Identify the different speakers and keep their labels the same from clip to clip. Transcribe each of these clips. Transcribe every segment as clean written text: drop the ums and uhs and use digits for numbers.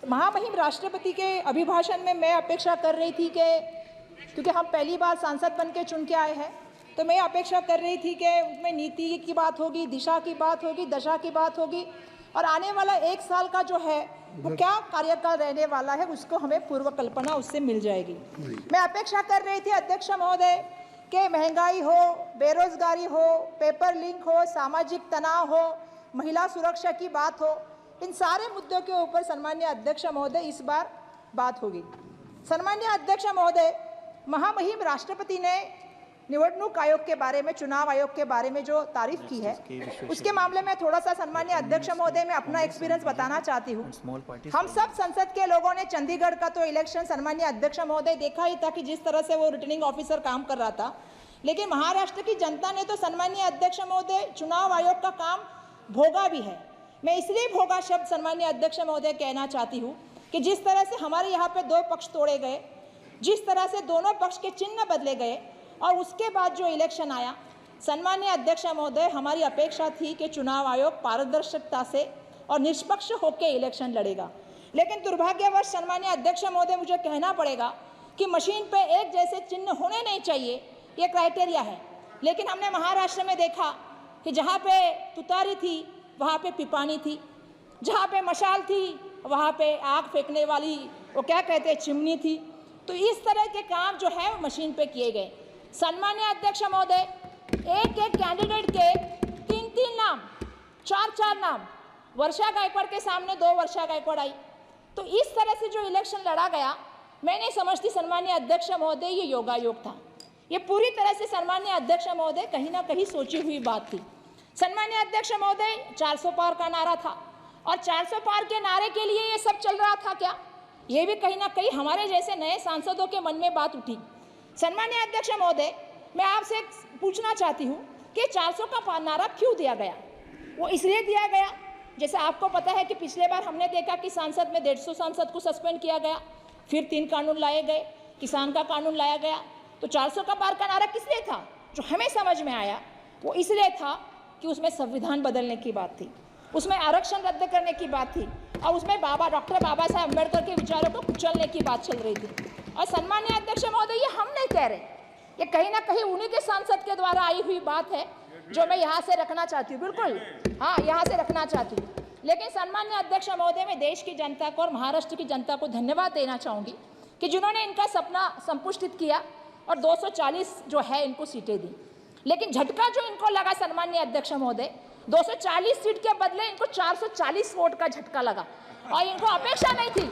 Speaker 1: महामहिम राष्ट्रपति के अभिभाषण में मैं अपेक्षा कर रही थी कि क्योंकि हम पहली बार सांसद बन के चुन के आए हैं, तो मैं अपेक्षा कर रही थी कि उसमें नीति की बात होगी, दिशा की बात होगी, दशा की बात होगी और आने वाला 1 साल का जो है वो क्या कार्यकाल रहने वाला है उसको हमें पूर्व कल्पना उससे मिल जाएगी। मैं अपेक्षा कर रही थी अध्यक्ष महोदय कि महंगाई हो, बेरोजगारी हो, पेपर लिंक हो, सामाजिक तनाव हो, महिला सुरक्षा की बात हो, इन सारे मुद्दों के ऊपर सम्मान्य अध्यक्ष महोदय इस बार बात होगी। सम्मान्य अध्यक्ष महोदय, महामहिम राष्ट्रपति ने निवडणूक आयोग के बारे में, चुनाव आयोग के बारे में जो तारीफ की है उसके मामले में थोड़ा सा सम्मान्य अध्यक्ष महोदय मैं अपना एक्सपीरियंस बताना चाहती हूँ। हम सब संसद के लोगों ने चंडीगढ़ का तो इलेक्शन सम्मान्य अध्यक्ष महोदय देखा ही था कि जिस तरह से वो रिटर्निंग ऑफिसर काम कर रहा था, लेकिन महाराष्ट्र की जनता ने तो सम्मान्य अध्यक्ष महोदय चुनाव आयोग का काम भोगा भी है। मैं इसलिए भोगा शब्द सम्मान्य अध्यक्ष महोदय कहना चाहती हूँ कि जिस तरह से हमारे यहाँ पे 2 पक्ष तोड़े गए, जिस तरह से दोनों पक्ष के चिन्ह बदले गए और उसके बाद जो इलेक्शन आया, सम्मान्य अध्यक्ष महोदय हमारी अपेक्षा थी कि चुनाव आयोग पारदर्शिता से और निष्पक्ष होकर इलेक्शन लड़ेगा। लेकिन दुर्भाग्यवश सम्मान्य अध्यक्ष महोदय मुझे कहना पड़ेगा कि मशीन पे एक जैसे चिन्ह होने नहीं चाहिए, ये क्राइटेरिया है। लेकिन हमने महाराष्ट्र में देखा कि जहाँ पे तुतारी थी वहाँ पे पिपानी थी, जहाँ पे मशाल थी वहाँ पे आग फेंकने वाली वो क्या कहते हैं चिमनी थी। तो इस तरह के काम जो है मशीन पे किए गए। सम्मान्य अध्यक्ष महोदय, एक कैंडिडेट के 3 नाम, 4 नाम, वर्षा गायकवाड़ के सामने 2 वर्षा गायकवाड़ आई। तो इस तरह से जो इलेक्शन लड़ा गया, मैं नहीं समझती सम्मान्य अध्यक्ष महोदय ये योगायोग था। ये पूरी तरह से सम्मान्य अध्यक्ष महोदय कहीं ना कहीं सोची हुई बात थी। सम्मान्य अध्यक्ष महोदय 400 पार का नारा था और 400 पार के नारे के लिए ये सब चल रहा था क्या? ये भी कहीं ना कहीं हमारे जैसे नए सांसदों के मन में बात उठी। सम्मान्य अध्यक्ष महोदय, मैं आपसे पूछना चाहती हूँ कि 400 का नारा क्यों दिया गया? वो इसलिए दिया गया, जैसे आपको पता है कि पिछले बार हमने देखा कि सांसद में 150 सांसद को सस्पेंड किया गया, फिर 3 कानून लाए गए, किसान का कानून लाया गया। तो 400 का पार का नारा किस लिए था? जो हमें समझ में आया वो इसलिए था कि उसमें संविधान बदलने की बात थी, उसमें आरक्षण रद्द करने की बात थी और उसमें डॉक्टर बाबा साहब अम्बेडकर के विचारों को कुचलने की बात चल रही थी। और सम्मान्य अध्यक्ष महोदय, ये हम नहीं कह रहे, ये कहीं ना कहीं उन्हीं के सांसद के द्वारा आई हुई बात है जो मैं यहाँ से रखना चाहती हूँ। बिल्कुल, हाँ, यहाँ से रखना चाहती हूँ। लेकिन सम्मान्य अध्यक्ष महोदय, मैं देश की जनता को और महाराष्ट्र की जनता को धन्यवाद देना चाहूँगी कि जिन्होंने इनका सपना संपुष्टित किया और 240 जो है इनको सीटें दी। लेकिन झटका जो इनको लगा सम्मान्य अध्यक्ष महोदय, 240 सीट के बदले इनको 440 वोट का झटका लगा और इनको अपेक्षा नहीं थी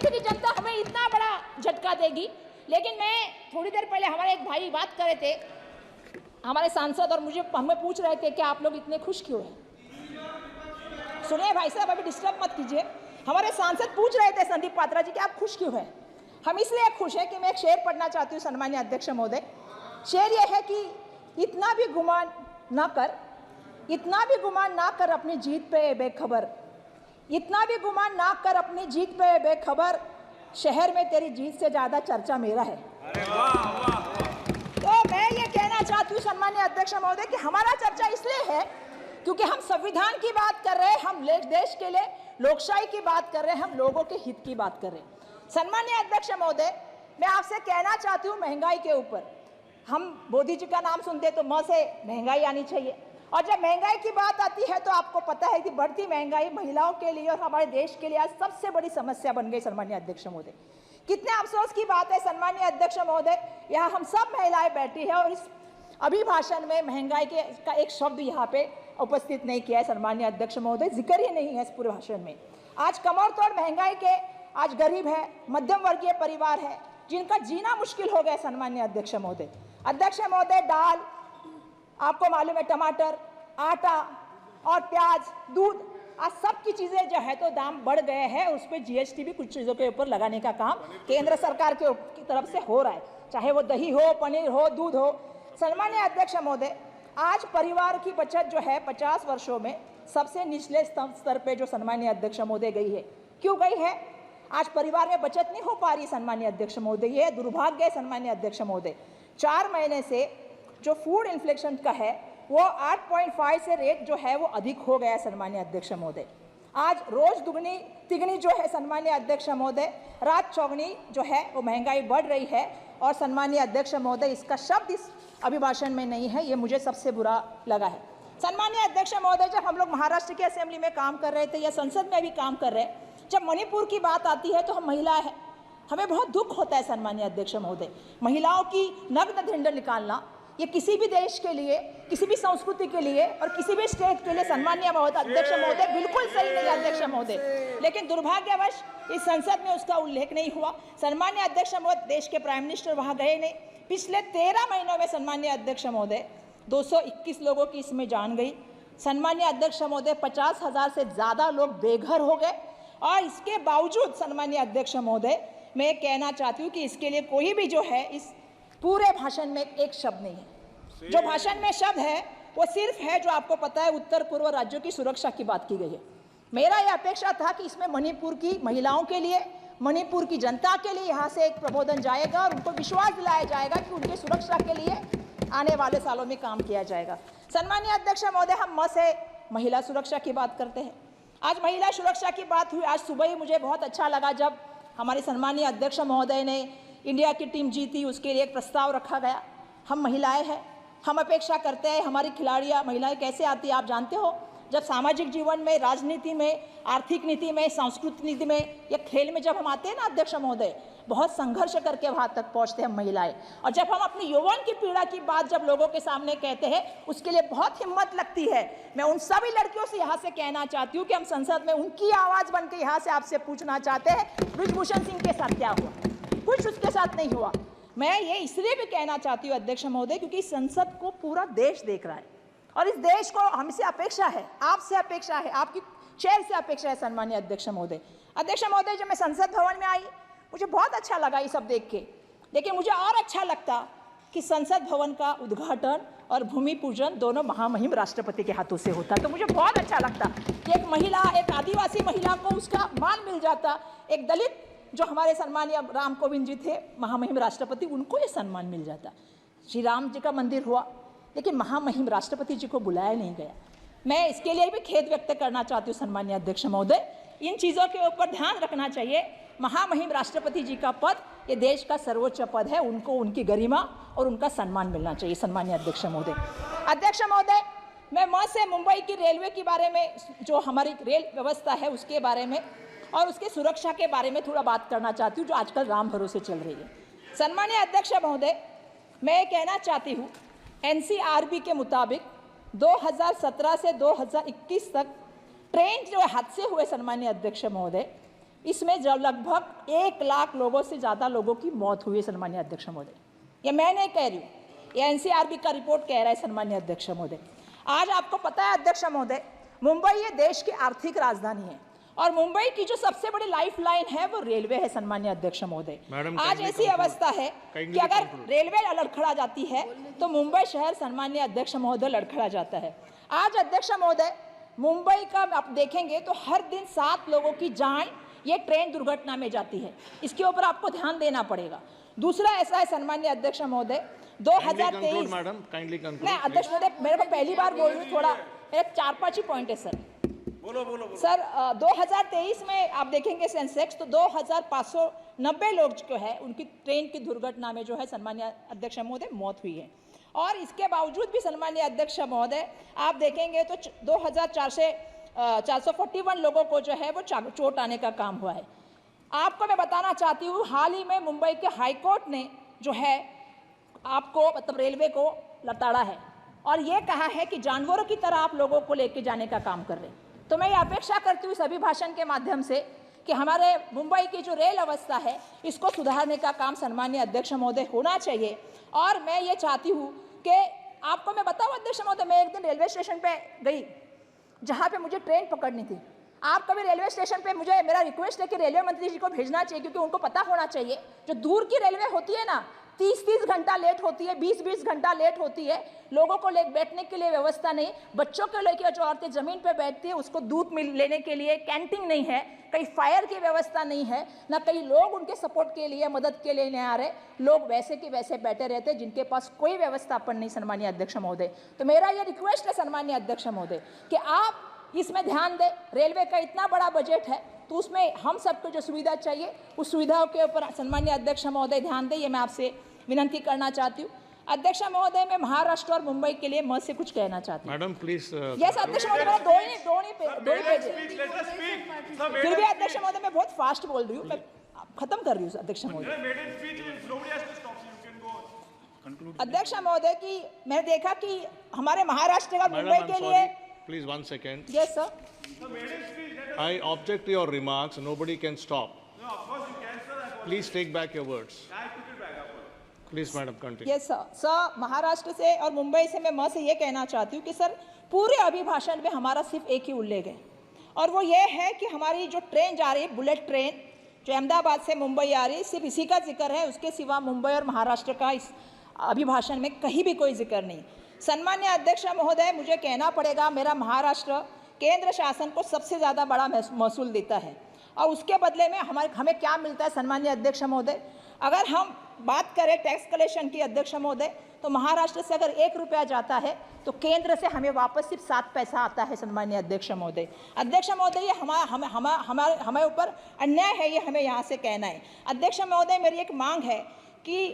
Speaker 1: कि जनता हमें इतना बड़ा झटका देगी। लेकिन मैं थोड़ी देर पहले हमारे एक भाई बात कर रहे थे, हमारे सांसद, और हमें पूछ रहे थे कि आप लोग इतने खुश क्यों हैं। सुनिए भाई साहब, अभी डिस्टर्ब मत कीजिए। हमारे सांसद पूछ रहे थे संदीप पात्रा जी कि आप खुश क्यों हैं। हम इसलिए खुश हैं कि मैं एक शेर पढ़ना चाहती हूँ सम्मान्य अध्यक्ष महोदय। शेर यह है कि इतना भी गुमान ना कर अपनी जीत पे बेखबर, इतना भी गुमान ना कर अपनी जीत पे बेखबर, शहर में तेरी जीत से ज्यादा चर्चा मेरा है। तो मैं ये कहना चाहती हूँ सम्मान्य अध्यक्ष महोदय कि हमारा चर्चा इसलिए है क्योंकि हम संविधान की बात कर रहे हैं, हम देश के लिए लोकशाही की बात कर रहे हैं, हम लोगों के हित की बात कर रहे हैं। सम्मान्य अध्यक्ष महोदय, मैं आपसे कहना चाहती हूँ महंगाई के ऊपर, हम मोदी जी का नाम सुनते तो म से महंगाई आनी चाहिए, और जब महंगाई की बात आती है तो आपको पता है कि बढ़ती महंगाई महिलाओं के लिए और हमारे देश के लिए आज सबसे बड़ी समस्या बन गई। सम्मान्य अध्यक्ष महोदय, कितने अफसोस की बात है सम्मान्य अध्यक्ष महोदय, यहाँ हम सब महिलाएं बैठी है और इस अभिभाषण में महंगाई का एक शब्द यहाँ पे उपस्थित नहीं किया है। सम्मान्य अध्यक्ष महोदय, जिक्र ही नहीं है इस पूरे भाषण में। आज कमर तोड़ महंगाई के आज गरीब है, मध्यम वर्गीय परिवार है जिनका जीना मुश्किल हो गया। सम्मान्य अध्यक्ष महोदय, दाल, आपको मालूम है टमाटर, आटा और प्याज, दूध, आज सब की चीजें जो है तो दाम बढ़ गए हैं। उस पर जीएसटी भी कुछ चीजों के ऊपर लगाने का काम केंद्र सरकार की तरफ से हो रहा है, चाहे वो दही हो, पनीर हो, दूध हो। सम्मान्य अध्यक्ष महोदय, आज परिवार की बचत जो है 50 वर्षों में सबसे निचले स्तर पे जो सम्मान्य अध्यक्ष महोदय गई है। क्यों गई है? आज परिवार में बचत नहीं हो पा रही सम्मान्य अध्यक्ष महोदय, ये दुर्भाग्य है सम्मान्य अध्यक्ष महोदय। 4 महीने से जो फूड इन्फ्लेशन का है वो 8.5 से रेट जो है वो अधिक हो गया है सम्मान्य अध्यक्ष महोदय। आज रोज दुगनी तिगनी जो है सन्मान्य अध्यक्ष महोदय, रात चौगनी जो है वो महंगाई बढ़ रही है। और सन्मान्य अध्यक्ष महोदय, इसका शब्द इस अभिभाषण में नहीं है, ये मुझे सबसे बुरा लगा है। सन्मान्य अध्यक्ष महोदय, जब हम लोग महाराष्ट्र की असेंबली में काम कर रहे थे या संसद में भी काम कर रहे हैं, जब मणिपुर की बात आती है तो हम महिलाएं हैं, हमें बहुत दुख होता है सन्मान्य अध्यक्ष महोदय। महिलाओं की नग्न ढिंढल निकालना ये किसी भी देश के लिए, किसी भी संस्कृति के लिए और किसी भी स्टेट के लिए सन्मान्य अध्यक्ष महोदय बिल्कुल सही नहीं अध्यक्ष महोदय। लेकिन दुर्भाग्यवश इस संसद में उसका उल्लेख नहीं हुआ। सन्मान्य अध्यक्ष महोदय, देश के प्राइम मिनिस्टर वहां गए नहीं। पिछले 13 महीनों में सन्मान्य अध्यक्ष महोदय 221 लोगों की इसमें जान गई। सन्मान्य अध्यक्ष महोदय, 50,000 से ज्यादा लोग बेघर हो गए। और इसके बावजूद सन्मान्य अध्यक्ष महोदय, मैं कहना चाहती हूँ कि इसके लिए कोई भी जो है इस पूरे भाषण में एक शब्द नहीं है। जो भाषण में शब्द है वो सिर्फ है जो आपको पता है उत्तर पूर्व राज्यों की सुरक्षा की बात की गई है। मेरा यह अपेक्षा था कि इसमें मणिपुर की महिलाओं के लिए, मणिपुर की जनता के लिए यहाँ से एक प्रबोधन जाएगा और उनको विश्वास दिलाया जाएगा कि उनकी सुरक्षा के लिए आने वाले सालों में काम किया जाएगा। सन्मान्य अध्यक्ष महोदय, हम म से महिला सुरक्षा की बात करते हैं। आज महिला सुरक्षा की बात हुई। आज सुबह ही मुझे बहुत अच्छा लगा जब हमारे सन्मान्य अध्यक्ष महोदय ने इंडिया की टीम जीती, उसके लिए एक प्रस्ताव रखा गया। हम महिलाएं हैं, हम अपेक्षा करते हैं हमारी खिलाड़ियां, महिलाएं कैसे आती है आप जानते हो। जब सामाजिक जीवन में, राजनीति में, आर्थिक नीति में, सांस्कृतिक नीति में या खेल में जब हम आते हैं ना अध्यक्ष महोदय, बहुत संघर्ष करके वहां तक पहुंचते हैं महिलाएं। और जब हम अपनी यौवन की पीड़ा की बात जब लोगों के सामने कहते हैं, उसके लिए बहुत हिम्मत लगती है। मैं उन सभी लड़कियों से यहाँ से कहना चाहती हूँ कि हम संसद में उनकी आवाज बन के यहाँ से आपसे पूछना चाहते हैं, ब्रिजभूषण सिंह के साथ क्या हुआ? कुछ उसके साथ नहीं हुआ। मैं ये इसलिए भी कहना चाहती हूँ अध्यक्ष महोदय, क्योंकि संसद को पूरा देश देख रहा है और इस देश को हमसे अपेक्षा है, आपसे अपेक्षा है, आपकी चेयर से अपेक्षा है सन्मान्य अध्यक्ष महोदय। अध्यक्ष महोदय, जब मैं संसद भवन में आई मुझे बहुत अच्छा लगा ये सब देख के, लेकिन मुझे और अच्छा लगता कि संसद भवन का उद्घाटन और भूमि पूजन दोनों महामहिम राष्ट्रपति के हाथों से होता। तो मुझे बहुत अच्छा लगता कि एक महिला, एक आदिवासी महिला को उसका मान मिल जाता, एक दलित जो हमारे सम्मानीय राम कोविंद जी थे महामहिम राष्ट्रपति, उनको ये सम्मान मिल जाता। श्री राम जी का मंदिर हुआ लेकिन महामहिम राष्ट्रपति जी को बुलाया नहीं गया। मैं इसके लिए भी खेद व्यक्त करना चाहती हूँ सन्मान्य अध्यक्ष महोदय। इन चीज़ों के ऊपर ध्यान रखना चाहिए। महामहिम राष्ट्रपति जी का पद ये देश का सर्वोच्च पद है, उनको उनकी गरिमा और उनका सम्मान मिलना चाहिए सन्मान्य अध्यक्ष महोदय। अध्यक्ष महोदय, मैं म से मुंबई की रेलवे के बारे में, जो हमारी रेल व्यवस्था है उसके बारे में और उसके सुरक्षा के बारे में थोड़ा बात करना चाहती हूँ, जो आजकल राम भरोसे चल रही है। सन्मान्य अध्यक्ष महोदय, मैं कहना चाहती हूँ एनसीआरबी के मुताबिक 2017 से 2021 तक ट्रेन जो हादसे हुए सन्मान्य अध्यक्ष महोदय, इसमें जब लगभग 1 लाख लोगों से ज़्यादा लोगों की मौत हुई है सन्मान्य अध्यक्ष महोदय। ये मैं नहीं कह रही हूँ, ये एनसीआरबी का रिपोर्ट कह रहा है सन्मान्य अध्यक्ष महोदय। आज आपको पता है अध्यक्ष महोदय, मुंबई ये देश की आर्थिक राजधानी है और मुंबई की जो सबसे बड़ी लाइफलाइन है वो रेलवे है सन्मान्य अध्यक्ष महोदय। आज ऐसी अवस्था है कि अगर रेलवे लड़खड़ा जाती है तो मुंबई शहर सन्मान्य अध्यक्ष महोदय लड़खड़ा जाता है। आज अध्यक्ष महोदय, मुंबई का आप देखेंगे तो हर दिन 7 लोगों की जान ये ट्रेन दुर्घटना में जाती है। इसके ऊपर आपको ध्यान देना पड़ेगा। दूसरा ऐसा है सन्मान्य अध्यक्ष महोदय, 2023 नहीं अध्यक्ष महोदय, मेरे को पहली बार बोल रही हूँ, थोड़ा मेरे 4-5 ही पॉइंट है सर। बोलो। सर 2023 में आप देखेंगे सेंसेक्स तो 2590 लोग जो है उनकी ट्रेन की दुर्घटना में जो है सन्मान्य अध्यक्ष महोदय मौत हुई है। और इसके बावजूद भी सन्मान्य अध्यक्ष महोदय आप देखेंगे तो 441 लोगों को जो है वो चोट आने का काम हुआ है। आपको मैं बताना चाहती हूँ, हाल ही में मुंबई के हाईकोर्ट ने जो है आपको मतलब रेलवे को लताड़ा है और ये कहा है कि जानवरों की तरह आप लोगों को लेके जाने का काम कर रहे हैं। तो मैं ये अपेक्षा करती हूँ सभी भाषण के माध्यम से कि हमारे मुंबई की जो रेल अवस्था है इसको सुधारने का काम सन्मान्य अध्यक्ष महोदय होना चाहिए। और मैं ये चाहती हूँ कि आपको मैं बताऊँ अध्यक्ष महोदय, मैं एक दिन रेलवे स्टेशन पे गई जहाँ पे मुझे ट्रेन पकड़नी थी। आप कभी रेलवे स्टेशन पे, मुझे मेरा रिक्वेस्ट है कि रेलवे मंत्री जी को भेजना चाहिए, क्योंकि उनको पता होना चाहिए जो दूर की रेलवे होती है ना 30-30 घंटा लेट होती है, 20-20 घंटा लेट होती है। लोगों को बैठने के लिए व्यवस्था नहीं, बच्चों को लेकर जो औरतें जमीन पर बैठती है उसको दूध लेने के लिए कैंटीन नहीं है, कहीं फायर की व्यवस्था नहीं है, ना कई लोग उनके सपोर्ट के लिए मदद के लिए नहीं आ रहे। लोग वैसे के वैसे बैठे रहते हैं जिनके पास कोई व्यवस्थापन नहीं सन्मान्य अध्यक्ष महोदय। तो मेरा ये रिक्वेस्ट है सन्मान्य अध्यक्ष महोदय कि आप इसमें ध्यान दें। रेलवे का इतना बड़ा बजट है तो उसमें हम सबको जो सुविधा चाहिए उस सुविधाओं के ऊपर सम्मान्य अध्यक्ष महोदय ध्यान दें, ये मैं आपसे विनती करना चाहती हूँ। अध्यक्ष महोदय, मैं महाराष्ट्र और मुंबई के लिए मैं से कुछ कहना चाहती हूँ।
Speaker 2: Madam please.
Speaker 1: यस अध्यक्ष महोदय, मेरा दो ही पेज है। फिर भी अध्यक्ष महोदय मैं बहुत फास्ट बोल रही हूँ, मैं खत्म कर रही हूँ अध्यक्ष महोदय। अध्यक्ष महोदय की मैंने देखा कि हमारे महाराष्ट्र का मुंबई के लिए।
Speaker 2: Please 1 second.
Speaker 1: Yes sir.
Speaker 2: I object to your remarks. Nobody can stop. No, of course you can, sir. Please take back your words. I took it back. Please, madam, continue.
Speaker 1: Yes, sir. Sir, Maharashtra से और मुंबई से मैं से ये कहना चाहती हूँ कि सर पूरे अभिभाषण में हमारा सिर्फ एक ही उल्लेख है और वो ये है कि हमारी जो ट्रेन जा रही है, बुलेट ट्रेन जो अहमदाबाद से मुंबई आ रही है, सिर्फ इसी का जिक्र है। उसके सिवा मुंबई और महाराष्ट्र का इस अभिभाषण में कहीं भी कोई जिक्र नहीं। सम्मान्य अध्यक्ष महोदय, मुझे कहना पड़ेगा, मेरा महाराष्ट्र केंद्र शासन को सबसे ज़्यादा बड़ा महसूल देता है और उसके बदले में हमें क्या मिलता है सम्मान्य अध्यक्ष महोदय? अगर हम बात करें टैक्स कलेक्शन की अध्यक्ष महोदय, तो महाराष्ट्र से अगर 1 रुपया जाता है तो केंद्र से हमें वापस सिर्फ 7 पैसा आता है सम्मान्य अध्यक्ष महोदय। अध्यक्ष महोदय, ये हमारे ऊपर अन्याय है, ये हमें यहाँ से कहना है। अध्यक्ष महोदय, मेरी एक मांग है कि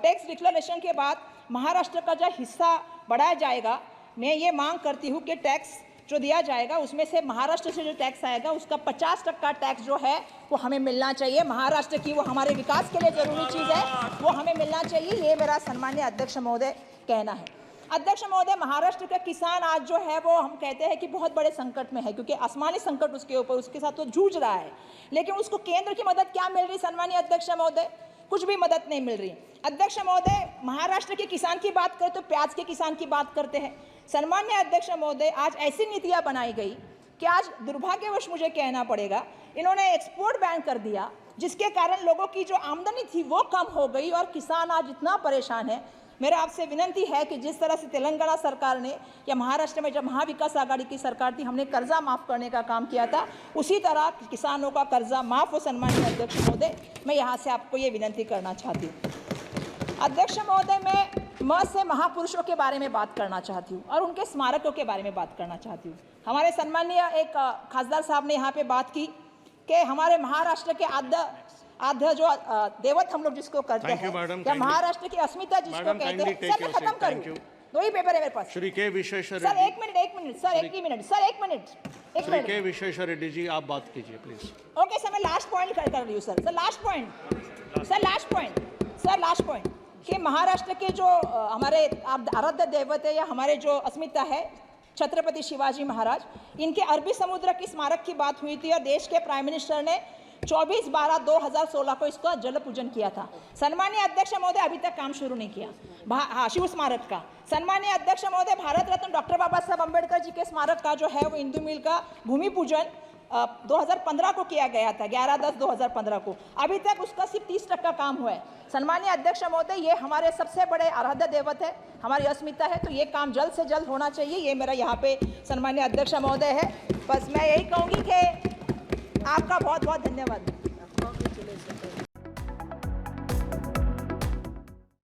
Speaker 1: टैक्स डिक्लेरेशन के बाद महाराष्ट्र का जो हिस्सा बढ़ाया जाएगा, मैं ये मांग करती हूँ कि टैक्स जो दिया जाएगा उसमें से महाराष्ट्र से जो टैक्स आएगा उसका 50% टैक्स जो है वो हमें मिलना चाहिए। महाराष्ट्र की वो हमारे विकास के लिए जरूरी चीज़ है, वो हमें मिलना चाहिए, ये मेरा सम्मान्य अध्यक्ष महोदय कहना है। अध्यक्ष महोदय, महाराष्ट्र का किसान आज जो है वो हम कहते हैं कि बहुत बड़े संकट में है, क्योंकि आसमानी संकट उसके ऊपर, उसके साथ वो जूझ रहा है, लेकिन उसको केंद्र की मदद क्या मिल रही सम्मान्य अध्यक्ष महोदय? कुछ भी मदद नहीं मिल रही। अध्यक्ष महोदय, महाराष्ट्र के किसान की बात करें तो प्याज के किसान की बात करते हैं। सम्मान्य अध्यक्ष महोदय, आज ऐसी नीतियां बनाई गई कि आज दुर्भाग्यवश मुझे कहना पड़ेगा, इन्होंने एक्सपोर्ट बैन कर दिया, जिसके कारण लोगों की जो आमदनी थी वो कम हो गई और किसान आज इतना परेशान है। मेरा आपसे विनती है कि जिस तरह से तेलंगाना सरकार ने या महाराष्ट्र में जब महाविकास आघाड़ी की सरकार थी, हमने कर्जा माफ़ करने का काम किया था, उसी तरह किसानों का कर्जा माफ़ हो सम्मानित अध्यक्ष महोदय। मैं यहाँ से आपको ये विनती करना चाहती हूँ। अध्यक्ष महोदय, मैं से महापुरुषों के बारे में बात करना चाहती हूँ और उनके स्मारकों के बारे में बात करना चाहती हूँ। हमारे सम्मानीय एक खासदार साहब ने यहाँ पे बात की कि हमारे महाराष्ट्र के आद्य जो देवत हम लोग जिसको करते हैं, या महाराष्ट्र की अस्मिता जिसको कहते हैं। सर मैं खत्म करूं, 2 ही पेपर है मेरे पास।
Speaker 2: श्री के विश्वेश्वर
Speaker 1: सर एक मिनट सर, एक मिनट
Speaker 2: श्री के विश्वेश्वर रेड्डी जी, आप बात कीजिए प्लीज।
Speaker 1: ओके सर, मैं लास्ट पॉइंट कर रही हूँ सर। लास्ट पॉइंट कि महाराष्ट्र के जो हमारे आराध्य देवत है या हमारे जो अस्मिता है छत्रपति शिवाजी महाराज, इनके अरबी समुद्र की स्मारक की बात हुई थी और देश के प्राइम मिनिस्टर ने 24/12/2016 को इसका जल पूजन किया था। सम्मानीय अध्यक्ष महोदय, अभी तक काम शुरू नहीं किया शिव स्मारक का। सम्मानीय अध्यक्ष महोदय, भारत रत्न डॉक्टर बाबा साहब अम्बेडकर जी के स्मारक का जो है वो इंदू मिल का भूमि पूजन 2015 को किया गया था, 11/10/2015 को। अभी तक उसका सिर्फ 30% काम हुआ है। सम्मानीय अध्यक्ष महोदय, ये हमारे सबसे बड़े आराध्य देवत है, हमारी अस्मिता है, तो ये काम जल्द से जल्द होना चाहिए। ये मेरा यहाँ पे सम्मानीय अध्यक्ष महोदय है। बस मैं यही कहूँगी कि आपका बहुत बहुत धन्यवाद।